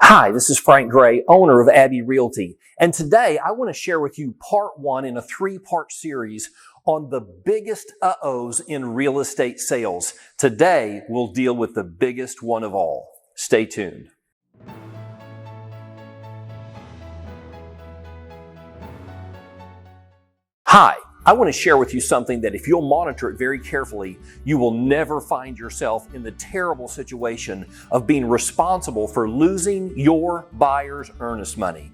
Hi, this is Frank Gray, owner of Abbey Realty, and today I want to share with you part one in a three-part series on the biggest uh-ohs in real estate sales. Today, we'll deal with the biggest one of all. Stay tuned. Hi, I want to share with you something that if you'll monitor it very carefully, you will never find yourself in the terrible situation of being responsible for losing your buyer's earnest money.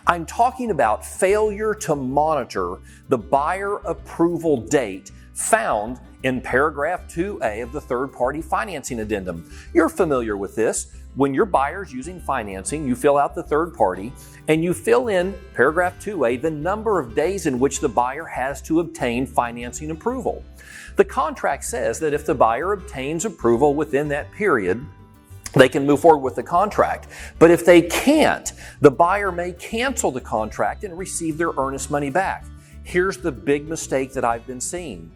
I'm talking about failure to monitor the buyer approval date found in paragraph 2A of the Third Party Financing Addendum. You're familiar with this. When your buyer's using financing, you fill out the third party and you fill in paragraph 2A the number of days in which the buyer has to obtain financing approval. The contract says that if the buyer obtains approval within that period, they can move forward with the contract. But if they can't, the buyer may cancel the contract and receive their earnest money back. Here's the big mistake that I've been seeing.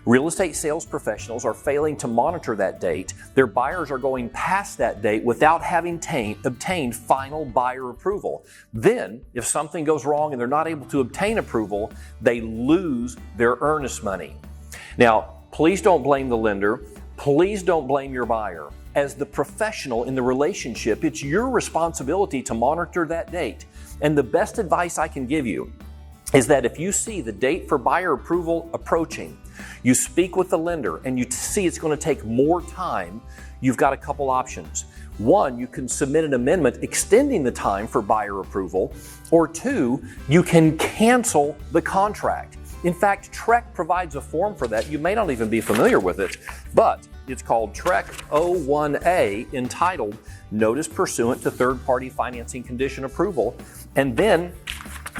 Real estate sales professionals are failing to monitor that date. Their buyers are going past that date without having obtained final buyer approval. Then, if something goes wrong and they're not able to obtain approval, they lose their earnest money. Now, please don't blame the lender. Please don't blame your buyer. As the professional in the relationship, it's your responsibility to monitor that date. And the best advice I can give you is that if you see the date for buyer approval approaching, you speak with the lender and you see it's going to take more time, you've got a couple options. One, you can submit an amendment extending the time for buyer approval, or two, you can cancel the contract. In fact, TREC provides a form for that. You may not even be familiar with it, but it's called TREC 01A, entitled Notice Pursuant to Third Party Financing Condition Approval, and then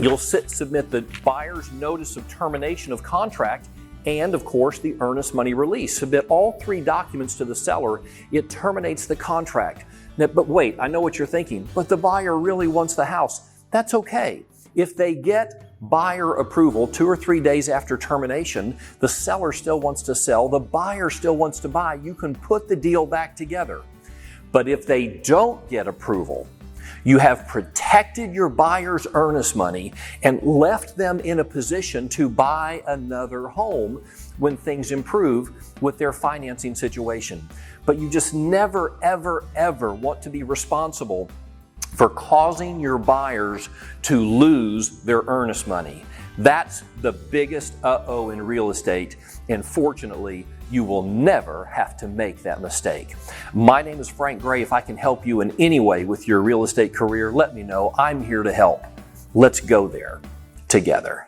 you'll submit the buyer's notice of termination of contract and, of course, the earnest money release. Submit all three documents to the seller. It terminates the contract. Now, but wait, I know what you're thinking, but the buyer really wants the house. That's okay. If they get buyer approval 2 or 3 days after termination, the seller still wants to sell, the buyer still wants to buy, you can put the deal back together. But if they don't get approval, you have protected your buyer's earnest money and left them in a position to buy another home when things improve with their financing situation. But you just never, ever, ever want to be responsible for causing your buyers to lose their earnest money. That's the biggest uh-oh in real estate, and fortunately, you will never have to make that mistake. My name is Frank Gray. If I can help you in any way with your real estate career, let me know. I'm here to help. Let's go there together.